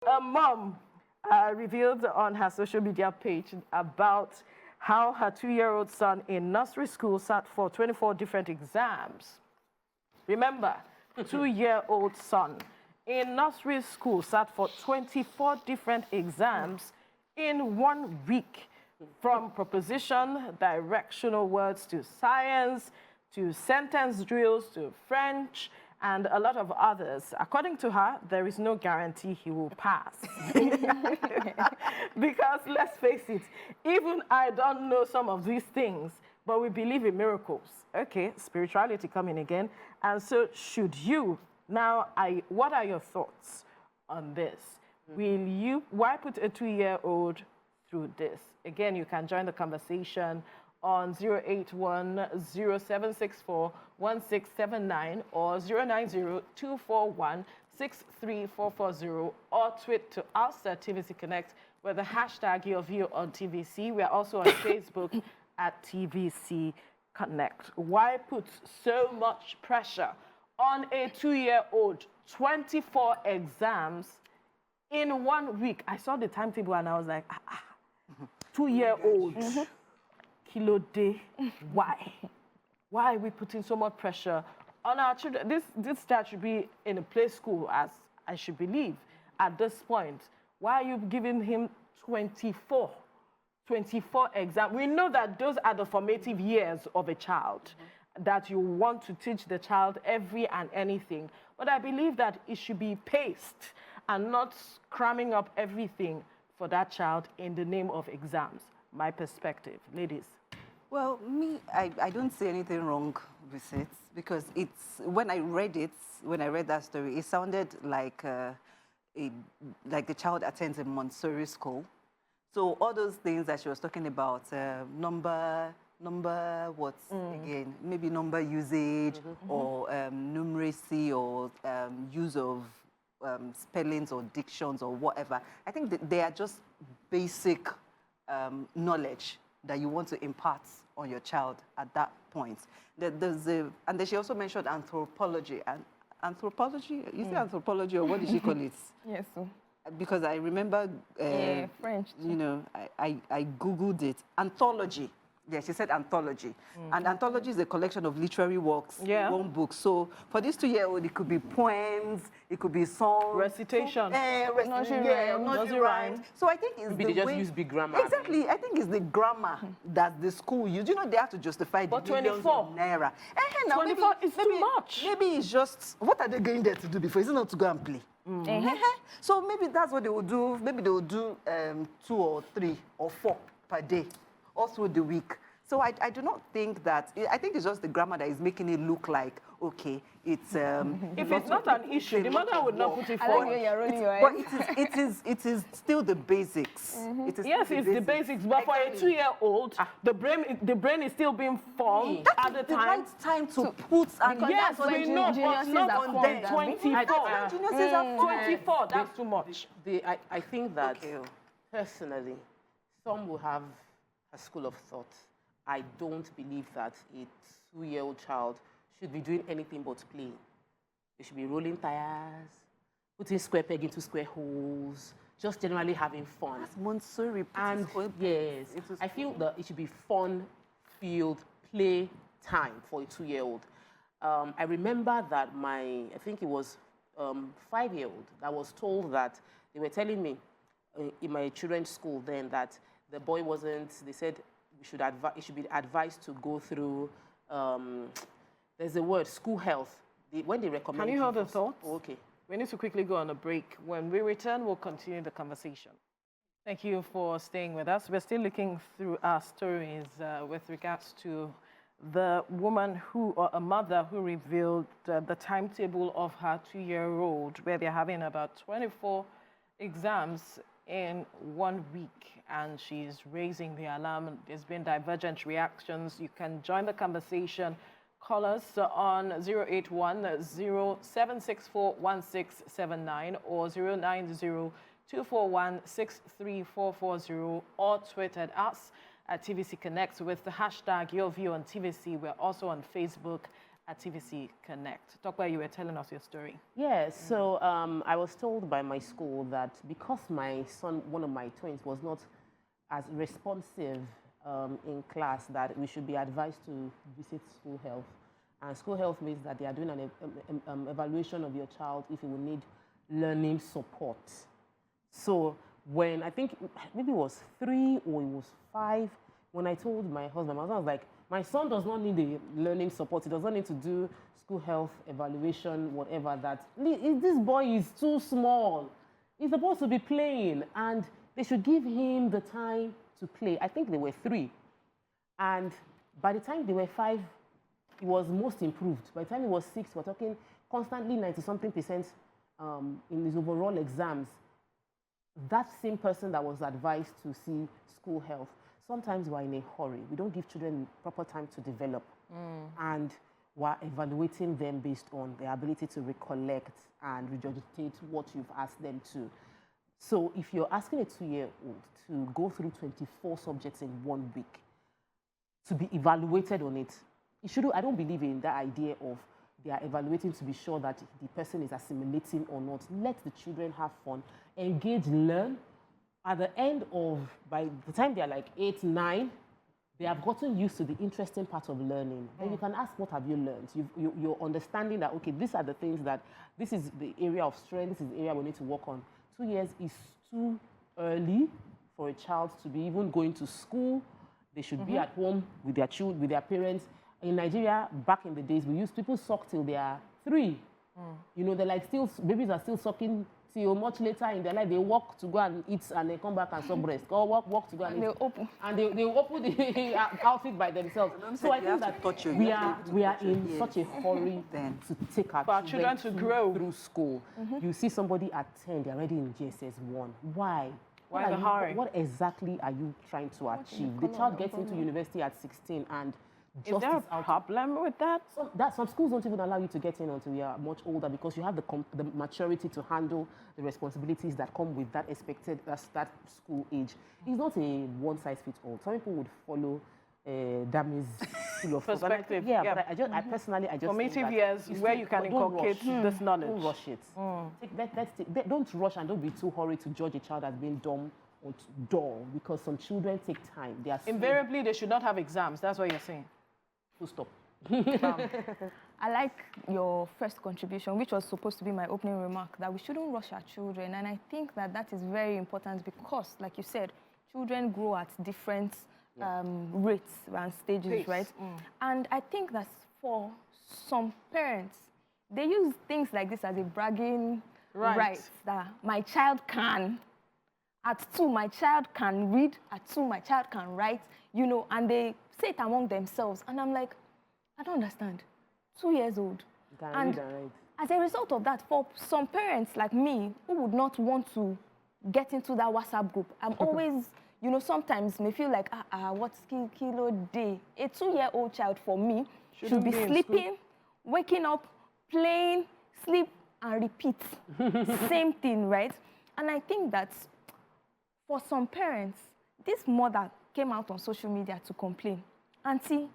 A mom revealed on her social media page about how her 2-year-old son in nursery school sat for 24 different exams. Remember, 2-year-old son in nursery school sat for 24 different exams in 1 week, from proposition, directional words, to science, to sentence drills, to French, and a lot of others. According to her, there is no guarantee he will pass. Because let's face it, even I don't know some of these things, but we believe in miracles. Okay, spirituality coming again. And so should you. Now, what are your thoughts on this? Why put a 2-year-old through this? Again, you can join the conversation on 081-0764-1679 or 090-241-63440, or tweet to us at TVC Connect with the hashtag your view on TVC. We are also on Facebook at TVC Connect. Why put so much pressure on a 2-year-old? 24 exams in 1 week. I saw the timetable and I was like, 2-year-old. Kilo day. Why? Why are we putting so much pressure on our children? This child should be in a play school, as I should believe, at this point. Why are you giving him 24 exams? We know that those are the formative years of a child, that you want to teach the child every and anything. But I believe that it should be paced and not cramming up everything for that child in the name of exams. My perspective. Ladies. Well, I don't see anything wrong with it, because when I read that story, it sounded like like the child attends a Montessori school. So all those things that she was talking about, number again? Maybe number usage, or numeracy, or use of spellings or dictions or whatever. I think that they are just basic knowledge that you want to impart on your child at that point. And then she also mentioned anthropology. And anthropology, you say anthropology, or what did she call it? Yes, sir. Because I remember, French. you know, I Googled it. Anthology. Yeah, she said anthology. And anthology is a collection of literary works, one book. So for this 2-year-old, it could be poems, it could be songs. Recitation. Nursery rhymes. So I think it's Maybe they just use big grammar. Exactly. I think it's the grammar that the school use. You know, they have to justify the millions of naira. 24 is too much. Maybe it's just, what are they going there to do before? Is it not to go and play? So maybe that's what they will do. Maybe they will do 2 or 3 or 4 per day, all through the week. So I do not think that, I think it's just the grammar that is making it look like, okay, it's... if it's not an issue, the mother would not put it forward. But it is still the basics. Yes, it's the basics, but for a 2-year-old, the brain is still being formed at the time. Right time to put... Yes, we know, but not on them. 24. 24, that's too much. I think that, personally, some will have a school of thought. I don't believe that a 2-year-old child should be doing anything but playing. They should be rolling tires, putting square peg into square holes, just generally having fun. That's Montessori. And yes, I feel that it should be fun-filled play time for a 2-year-old. I remember that I think it was 5-year-old that was told that, they were telling me in my children's school then that the boy wasn't, they said he should be advised to go through, there's a word, school health. When they recommend... Can you hold the thoughts? Oh, okay. We need to quickly go on a break. When we return, we'll continue the conversation. Thank you for staying with us. We're still looking through our stories with regards to the woman or a mother who revealed the timetable of her 2-year-old, where they're having about 24 exams in 1 week, and she's raising the alarm. There's been divergent reactions. You can join the conversation. Call us on 081-0764-1679 or 090-241-63440, or tweet at us at TVC Connect with the hashtag Your View on TVC. We're also on Facebook at TVC Connect. Talk where you were telling us your story. Yeah, so I was told by my school that because my son, one of my twins, was not as responsive in class, that we should be advised to visit school health. And school health means that they are doing an evaluation of your child if he will need learning support. So when I think maybe it was 3 or it was 5, when I told my husband was like, my son does not need a learning support. He does not need to do school health evaluation, whatever that. This boy is too small. He's supposed to be playing, and they should give him the time to play. I think they were 3. And by the time they were 5, he was most improved. By the time he was 6, we're talking constantly 90-something% in his overall exams. That same person that was advised to see school health, sometimes we're in a hurry. We don't give children proper time to develop. And we're evaluating them based on their ability to recollect and regurgitate what you've asked them to. So if you're asking a 2-year-old to go through 24 subjects in 1 week, to be evaluated on it, I don't believe in that idea of they are evaluating to be sure that the person is assimilating or not. Let the children have fun, engage, learn. At the end of, by the time they are like 8, 9, they have gotten used to the interesting part of learning. Then you can ask, what have you learned? You're understanding that, okay, these are the things that, this is the area of strength, this is the area we need to work on. 2 years is too early for a child to be even going to school. They should be at home with their children, with their parents. In Nigeria, back in the days, people suck till they are 3. You know, they're like babies are still sucking till much later in their life. They walk to go and eat, and they come back and suck breast. Or walk to go and eat. They'll open. And they open the outfit by themselves. So I think that we are in such a hurry to take our children to grow through school. You see somebody at 10, they're already in GSS 1. Why? Why the hurry? What exactly are you trying to achieve? The child gets into university at 16 and is there a problem with that? Some schools don't even allow you to get in until you are much older, because you have the maturity to handle the responsibilities that come with that expected that school age. It's not a one-size-fits-all. Some people would follow Dami's school of perspective. But I personally formative years where you can inculcate this knowledge. Don't rush it. Don't rush, and don't be too hurried to judge a child as being dumb or dull, because some children take time. They are invariably they should not have exams. That's what you're saying. Full stop. I like your first contribution, which was supposed to be my opening remark, that we shouldn't rush our children. And I think that is very important because, like you said, children grow at different rates and stages, right? And I think that for some parents, they use things like this as a bragging right that my child can. At 2, my child can read. At 2, my child can write, you know, and they say it among themselves. And I'm like, I don't understand. 2 years old. And as a result of that, for some parents like me who would not want to get into that WhatsApp group, I'm always, you know, sometimes may feel like, what's kilo day? A 2-year-old child for me should be sleeping, waking up, playing, sleep, and repeat. Same thing, right? And I think that for some parents, this mother came out on social media to complain. Auntie,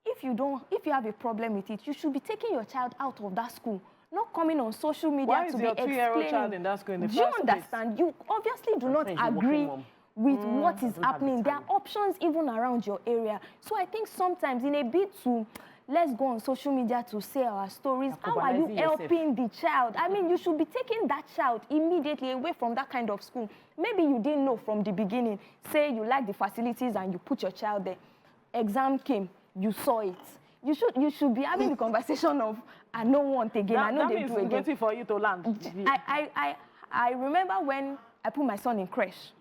if you have a problem with it, you should be taking your child out of that school, not coming on social media to be explaining. Why is your 2-year-old child in that school in the first place? Do you understand? You obviously do not agree with what is happening. There are options even around your area. So I think sometimes in a bid to let's go on social media to say our stories, how are you helping the child? I mean, you should be taking that child immediately away from that kind of school. Maybe you didn't know from the beginning. Say you like the facilities and you put your child there. Exam came, you saw it. You should be having the conversation of, I don't want again, I know they do again. Waiting for you to land. I remember when I put my son in creche.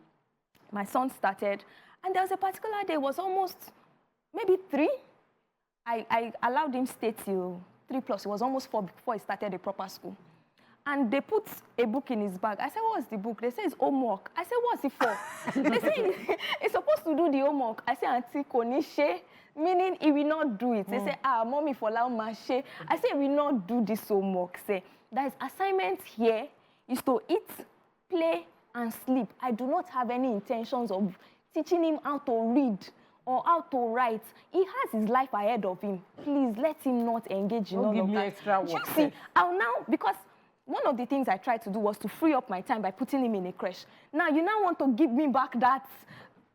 My son started, and there was a particular day, it was almost maybe 3. I allowed him stay till 3+. It was almost 4 before he started a proper school. And they put a book in his bag. I said, what's the book? They say it's homework. I said, what's it for? They say he's supposed to do the homework. I said, Auntie Konishe, meaning he will not do it. They say, mommy for lao mashe. I said, he will not do this homework. Say, there's assignment here is to eat, play, and sleep. I do not have any intentions of teaching him how to read or how to write. He has his life ahead of him. Please let him not engage in all give of me that. extra work. You see, I'll now, because one of the things I tried to do was to free up my time by putting him in a creche. Now, you now want to give me back that,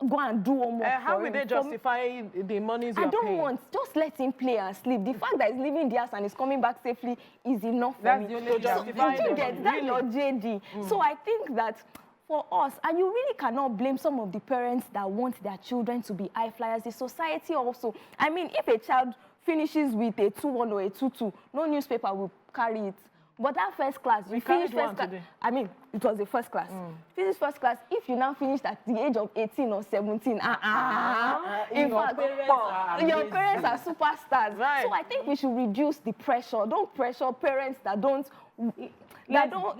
go and do homework How for will him. they justify the monies you're I don't paying? want. Just let him play and sleep. The fact that he's leaving the house and he's coming back safely is enough for me. the only justify So, them. get that Really? or JD. So I think that for us, and you really cannot blame some of the parents that want their children to be high flyers. The society also. I mean, if a child finishes with a 2-1 or a 2-2, no newspaper will carry it. But that first class, you finish first class. I mean, it was the first class. Finish first class. If you now finished at the age of 18 or 17, in fact, your parents are superstars. Right. So I think we should reduce the pressure. Don't pressure parents that don't. Let us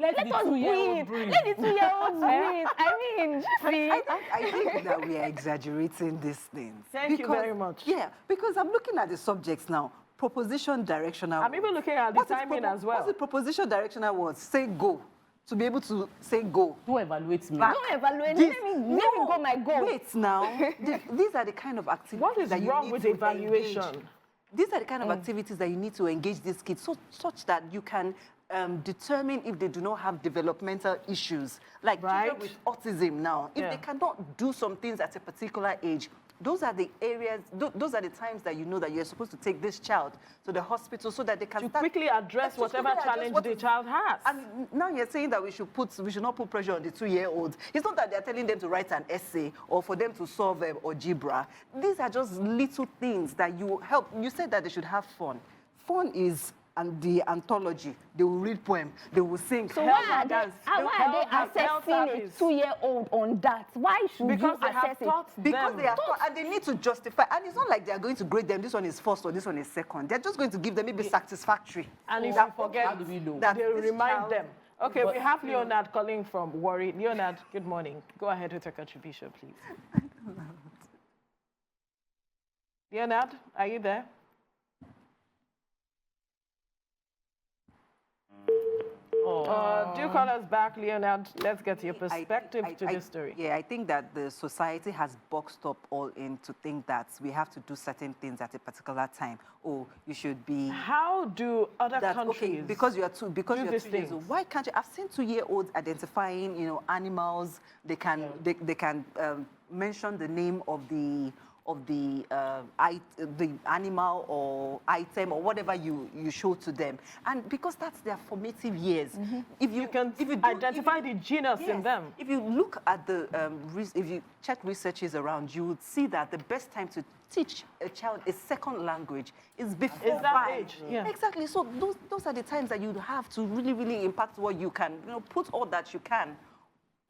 breathe. Let the 2-year-olds breathe. I mean, see. I think that we are exaggerating these things. Thank you very much. Yeah, because I'm looking at the subjects now. Proposition directional. I'm even looking at the timing as well. What's the proposition directional words? Say go. To be able to say go. Who evaluates me? Don't evaluate. Let me go my goal. Wait now. These are the kind of activities What is that you wrong need with to evaluation? engage. These are the kind of activities that you need to engage these kids such that you can determine if they do not have developmental issues. Like children with autism now, if they cannot do some things at a particular age, those are the areas, those are the times that you know that you're supposed to take this child to the hospital so that they can quickly address whatever challenge the child has. And now you're saying that we should not put pressure on the 2-year-olds. It's not that they're telling them to write an essay or for them to solve algebra. These are just little things that you help. You said that they should have fun. Fun is the anthology. They will read poem. They will sing. So why are they assessing a 2-year-old on that? Why should because you they have assess taught it? Because they are taught, and they need to justify. And it's not like they are going to grade them. This one is first or this one is second. They're just going to give them maybe satisfactory. And if you forget, how do we know? they remind them. Okay, we have Leonard calling from Warri. Leonard, good morning. Go ahead with your contribution, please. Leonard, are you there? Do call us back, Leonard. Let's get your perspective to this story. Yeah, I think that the society has boxed up all in to think that we have to do certain things at a particular time. Or you should be. How do other countries? Okay, because you're 2 years things? old. Why can't you? I've seen 2-year-olds identifying, animals. They can mention the name of the animal or item or whatever you show to them, and because that's their formative years. If you identify the genius in them. If you look at the if you check researches around, you would see that the best time to teach a child a second language is before that 5. age. Yeah. Exactly. So those are the times that you have to really impact what you can. Put all that you can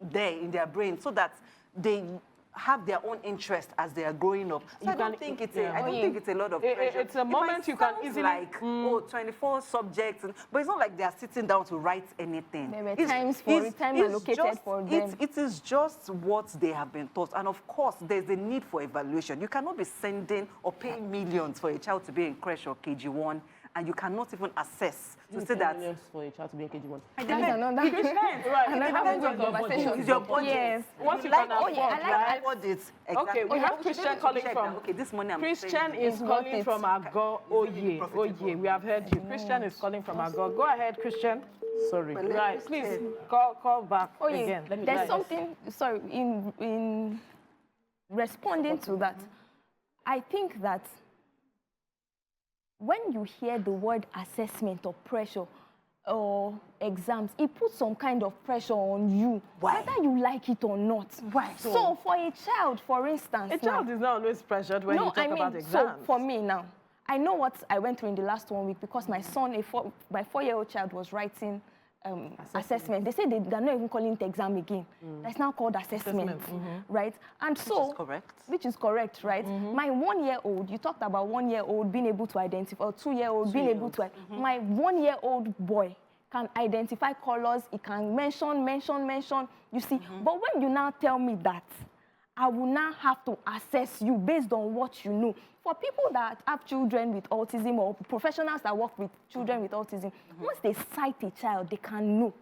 there in their brain so that they have their own interest as they are growing up. So I don't think it's a lot of pressure. It's a moment you can easily... like, 24 subjects, but it's not like they are sitting down to write anything. There were time allocated for them. It is just what they have been taught. And of course, there's a need for evaluation. You cannot be sending or paying millions for a child to be in creche or KG1, and you cannot even assess to say that for a child to be in KG1. It depends on your budget. It's your budget. Yes. What you can afford, right? Exactly. Okay, we have Christian calling from. Okay, this morning Christian is calling from Agor. Oye, we have heard you. Christian is calling from Agor. Go ahead, Christian. Sorry. Right, please call back again. There's something. Sorry, in responding to that, I think that when you hear the word assessment or pressure or exams, it puts some kind of pressure on you, whether you like it or not. Why? So for a child, for instance, a child is not always pressured when you talk about exams. So for me now, I know what I went through in the last 1 week because my son, my 4-year-old child, was writing assessment. They say they're not even calling it exam again. It's now called assessment. Right? And which is correct, right? My 1-year-old, you talked about 1-year-old being able to identify, or 2-year-old being able to, my 1-year-old boy can identify colors, he can mention, you see. But when you now tell me that, I will now have to assess you based on what you know. For people that have children with autism or professionals that work with children with autism, once they cite a child, they can know.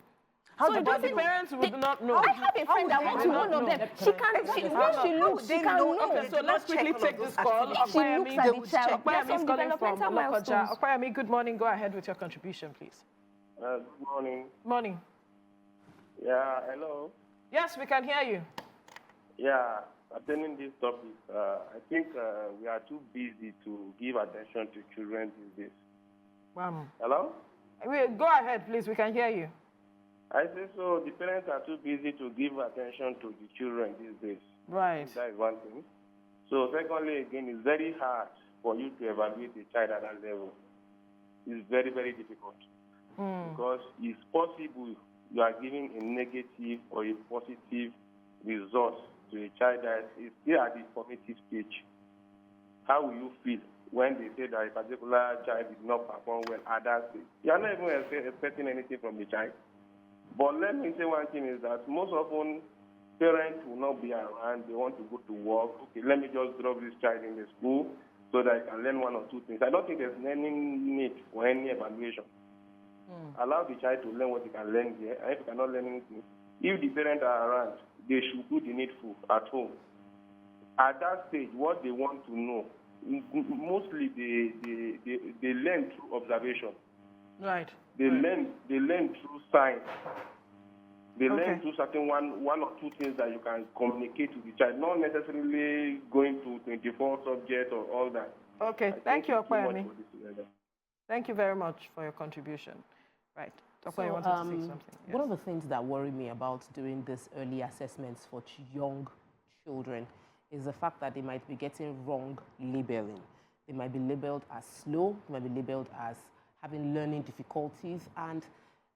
How So do the parents would not know? I have a friend that went to one of them. She can, when she looks, she can know. Okay, so let's quickly take this call. If she looks at the child, there are Okoyemi some is calling from developmental Lokoja. milestones. Okoyemi, good morning. Go ahead with your contribution, please. Good morning. Morning. Yeah, hello. Yes, we can hear you. Yeah, attending this topic, I think we are too busy to give attention to children these days. Hello? Go ahead, please. We can hear you. I say so. The parents are too busy to give attention to the children these days. Right. That is one thing. So secondly, again, it's very hard for you to evaluate a child at that level. It's very, very difficult. Because it's possible you are giving a negative or a positive result to a child that is still at the formative stage. How will you feel when they say that a particular child did not perform well at that stage? You are not even expecting anything from the child. But let me say one thing is that most often parents will not be around. They want to go to work. Okay, let me just drop this child in the school so that I can learn one or two things. I don't think there's any need for any evaluation. Allow the child to learn what he can learn here. And if he cannot learn anything, if the parents are around, they should do the needful at home. At that stage, what they want to know, mostly they learn through observation. Right. They learn through science. They learn through certain one or two things that you can communicate to the child, not necessarily going to 24 subjects or all that. Okay, thank you, Okoyemi. Thank you very much for your contribution. Right. Okoyemi wanted to say something. Yes. One of the things that worry me about doing this early assessments for young children is the fact that they might be getting wrong labeling. They might be labeled as slow, they might be labeled as having learning difficulties, and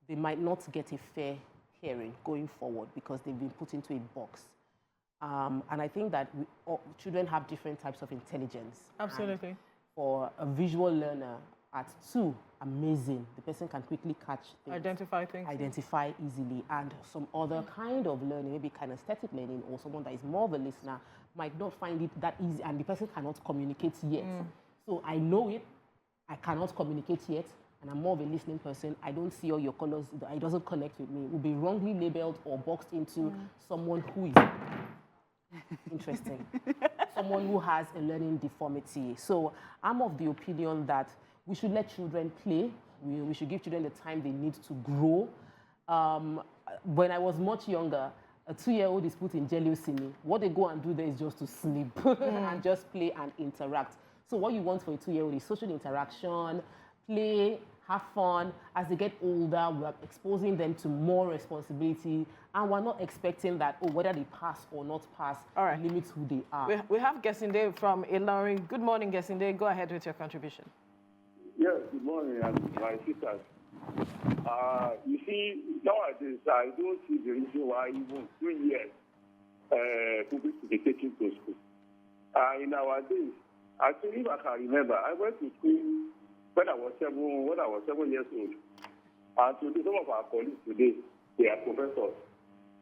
they might not get a fair hearing going forward because they've been put into a box. And I think that children have different types of intelligence. Absolutely. And for a visual learner at 2, amazing. The person can quickly catch things. Identify easily. And some other kind of learning, maybe kinesthetic learning, or someone that is more of a listener, might not find it that easy, and the person cannot communicate yet. So I know it, I cannot communicate yet, and I'm more of a listening person. I don't see all your colors, it doesn't connect with me. It will be wrongly labeled or boxed into someone who is interesting. Someone who has a learning deformity. So I'm of the opinion that we should let children play. We should give children the time they need to grow. When I was much younger, a 2-year-old is put in Jealousy. What they go and do there is just to sleep and just play and interact. So what you want for a 2-year-old is social interaction, play, have fun. As they get older, we're exposing them to more responsibility, and we're not expecting that, whether they pass or not pass limits who they are. We have Gesinde from Ilorin. Good morning, Gesinde. Go ahead with your contribution. Yes, good morning, and my sisters. You see, nowadays, I don't see the reason why even 3 years people should be taken to school. In our days, I think if I can remember, I went to school when I was 7 years old. And today, some of our colleagues today, they are professors,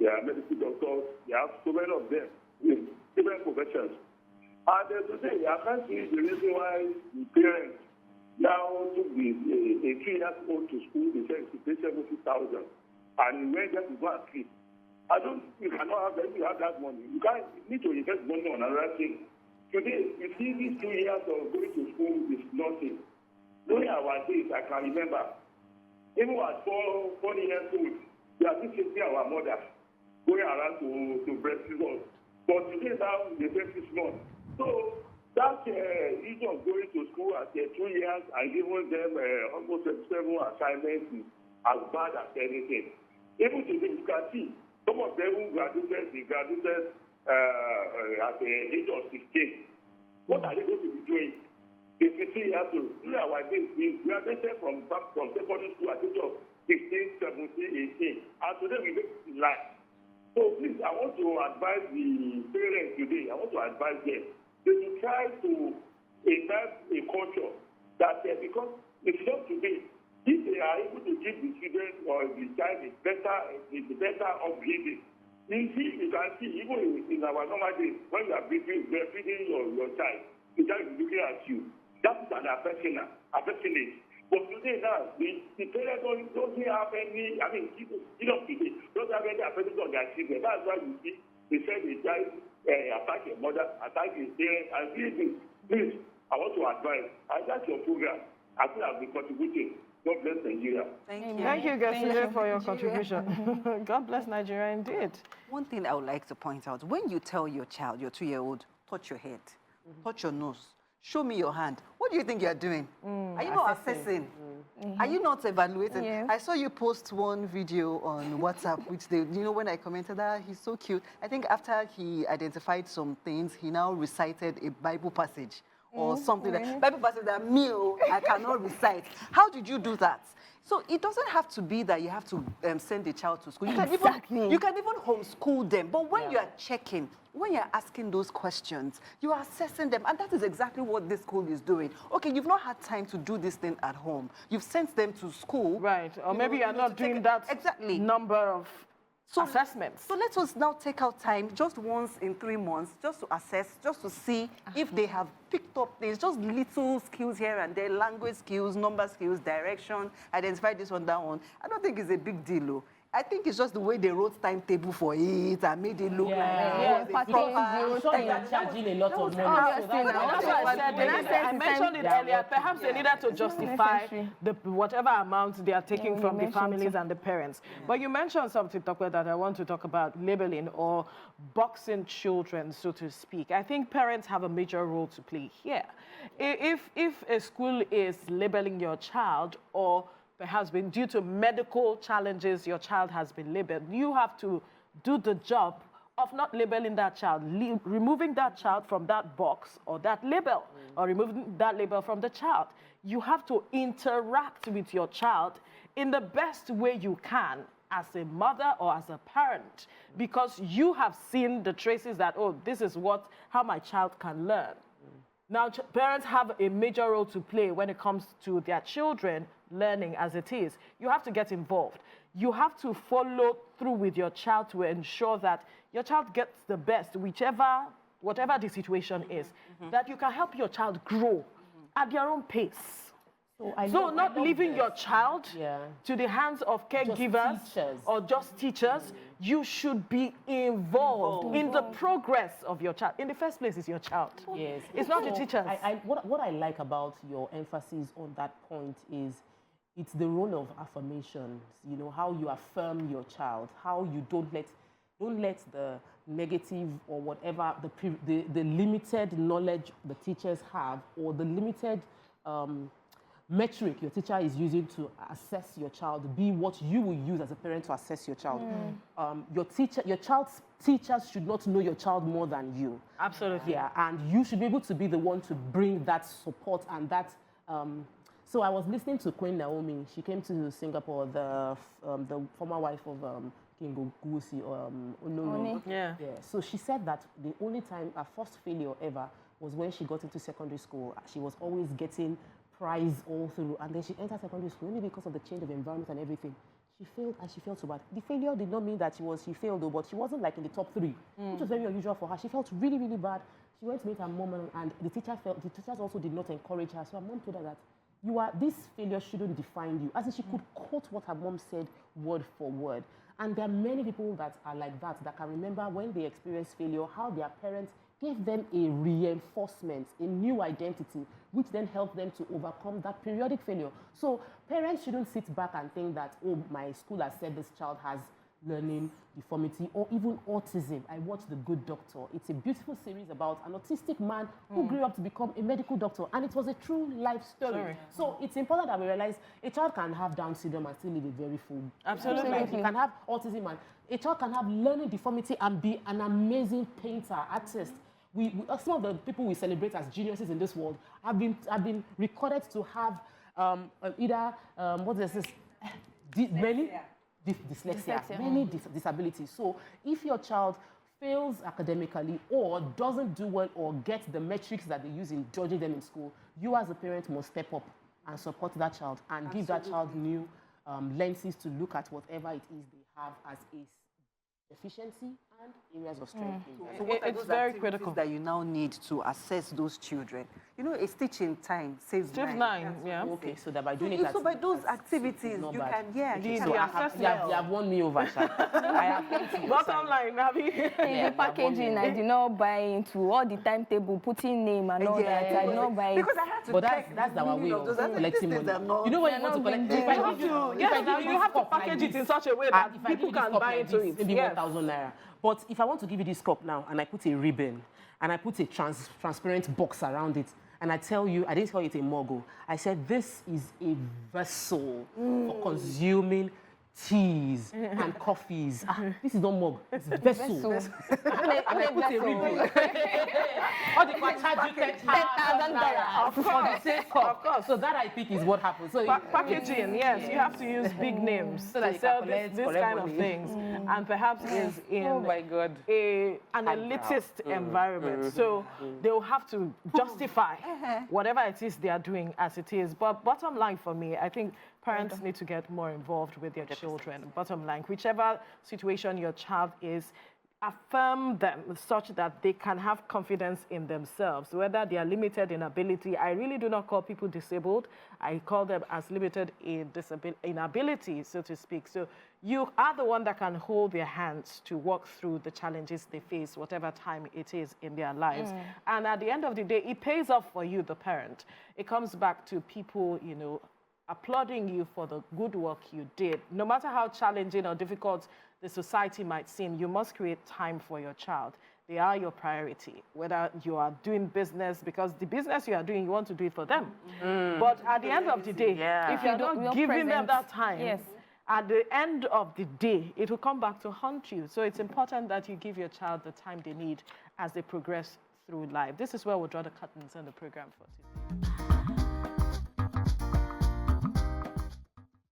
they are medical doctors, they have so many of them in different professions. And today, I can't see the reason why the parents now took a 3-year-old to school, they said to pay 70,000, and he went there to go and sleep. You cannot have that money. You need to invest money on another thing. Today, you see these 2 years of going to school is nothing. During our days, I can remember, even at 4 years old, we are still chasing our mother, going around to breastfeed us. But today now, they say 6 months. So that issue of going to school at 2 years and giving them almost 7 assignments is as bad as anything. Even today, you can see, some of them who graduated, they graduated at the age of 16. What are they going to be doing? If you see, during our days, we graduated from secondary school at the age of 16, 17, 18. And today we make it in life. So please, I want to advise the parents today, I want to advise them. They should try to imbibe a culture that because it's not today, if they are able to give the student or the child a better upbringing, you can see, even in our normal days, when you are feeding your child, the child is looking at you. That is an affectionate. But today now, the parents don't have any, I mean, today don't have any affection on their children. That's why you see, they say the child attack your mother, attack his parents, and please, I want to advise, I like your program. I think I'll be contributing. God bless Nigeria. Thank you. Thank you, Gasile, for your contribution. God bless Nigeria indeed. One thing I would like to point out, when you tell your child, your 2-year-old, touch your head, touch your nose, show me your hand, what do you think you're doing? Are you not assessing? Are you not evaluating? Yes. I saw you post one video on WhatsApp, which they, you know, when I commented that, he's so cute. I think after he identified some things, he now recited a Bible passage or something. Like, Bible passage that I cannot recite. How did you do that? So it doesn't have to be that you have to send the child to school. You can even homeschool them. But when you are checking, when you're asking those questions, you are assessing them. And that is exactly what this school is doing. Okay, you've not had time to do this thing at home. You've sent them to school. Right. Or maybe you're not doing that number of assessments. So let us now take out time just once in 3 months just to assess, just to see if they have picked up things, just little skills here and there, language skills, number skills, direction, identify this one, that one. I don't think it's a big deal, though. I think it's just the way they wrote timetable for it and made it look like I'm sure they are charging a lot of money. I mentioned it earlier. Perhaps they needed to justify whatever amount they are taking from the families and the parents. But you mentioned something, Tokwe, that I want to talk about, labeling or boxing children, so to speak. I think parents have a major role to play here. If a school is labeling your child, or perhaps been due to medical challenges, your child has been labeled, you have to do the job of not labeling that child, removing that child from that box or that label, or removing that label from the child. You have to interact with your child in the best way you can as a mother or as a parent, because you have seen the traces that, oh, this is how my child can learn. Now, parents have a major role to play when it comes to their children learning as it is. You have to get involved. You have to follow through with your child to ensure that your child gets the best, whatever the situation is, that you can help your child grow at their own pace. So not leaving your child to the hands of caregivers or just teachers. You should be involved in the progress of your child. In the first place, it's your child. Yes. It's not the teachers. What I like about your emphasis on that point is it's the role of affirmations, you know, how you affirm your child, how you don't let the negative or whatever, the limited knowledge the teachers have, or the limited metric your teacher is using to assess your child be what you will use as a parent to assess your child. Your child's teachers should not know your child more than you. Absolutely. Yeah, and you should be able to be the one to bring that support and that. So I was listening to Queen Naomi. She came to Singapore, the former wife of King Ogusi, Onome. Yeah. So she said that the only time, her first failure ever, was when she got into secondary school. She was always getting prize all through, and then she entered secondary school only because of the change of environment and everything. She failed, and she felt so bad. The failure did not mean that she failed, though, but she wasn't like in the top 3, which was very unusual for her. She felt really, really bad. She went to meet her mom, and the teachers also did not encourage her. So her mom told her that this failure shouldn't define you. As in, she could quote what her mom said word for word. And there are many people that are like that can remember when they experience failure, how their parents gave them a reinforcement, a new identity, which then helped them to overcome that periodic failure. So parents shouldn't sit back and think that, oh, my school has said this child has learning deformity or even autism. I watched The Good Doctor. It's a beautiful series about an autistic man who grew up to become a medical doctor, and it was a true life story. So it's important that we realize a child can have Down syndrome and still live a very full. Absolutely. Life. You can have autism, and a child can have learning deformity and be an amazing painter, artist. Some of the people we celebrate as geniuses in this world have been recorded to have either dyslexia, many disabilities. So if your child fails academically or doesn't do well or get the metrics that they use in judging them in school, you as a parent must step up and support that child and give that child new lenses to look at whatever it is they have as a deficiency And areas of strength. So what are It's those very activities critical. that you now need to assess those children? You know, a stitch in time saves Steve 9. 9, That's what yeah. I'm Okay, saying. so that by doing it So by those at activities, not you bad. can, yeah, The- you the can assessment. you have won me over, Sha. I have come to your Bottom side. line, Nabi. Yeah, The packaging, I did not buy into all the timetable, putting name and all that. I did not buy it. because I had to But check that's the our meaning way of those. of I said, collecting these things money. are not- You know when you They're want to not collect, big if I deal. give you, Yes, if I now give you this have to cup like package it this, in such a way and that if I people give you this can cup buy like into this, it. maybe Yes. 1,000 naira. But if I want to give you this cup now and I put a ribbon and I put a transparent box around it, and I tell you, I didn't tell you it's a mug. I said this is a vessel for consuming teas and coffees. This is not mug, it's vessel. And I put a ribbon. All the charge you 10,000 naira for the same cup. Of course. So that I think is what happens. So Packaging, yes, you have to use big names So that to you sell can this collect kind of money. things, and perhaps is in Oh my God. an elitist environment. So they will have to justify whatever it is they are doing as it is. But bottom line for me, I think parents need to get more involved with their children. Bottom line, whichever situation your child is, affirm them such that they can have confidence in themselves, whether they are limited in ability. I really do not call people disabled. I call them as limited in ability, so to speak. So you are the one that can hold their hands to walk through the challenges they face, whatever time it is in their lives. And at the end of the day, it pays off for you, the parent. It comes back to people, you know, applauding you for the good work you did. No matter how challenging or difficult the society might seem, you must create time for your child. They are your priority, whether you are doing business, because the business you are doing, you want to do it for them. But at the end of the day, if you're not giving them that time, Yes. at the end of the day, it will come back to haunt you. So it's important that you give your child the time they need as they progress through life. This is where we'll draw the curtains on the program for today.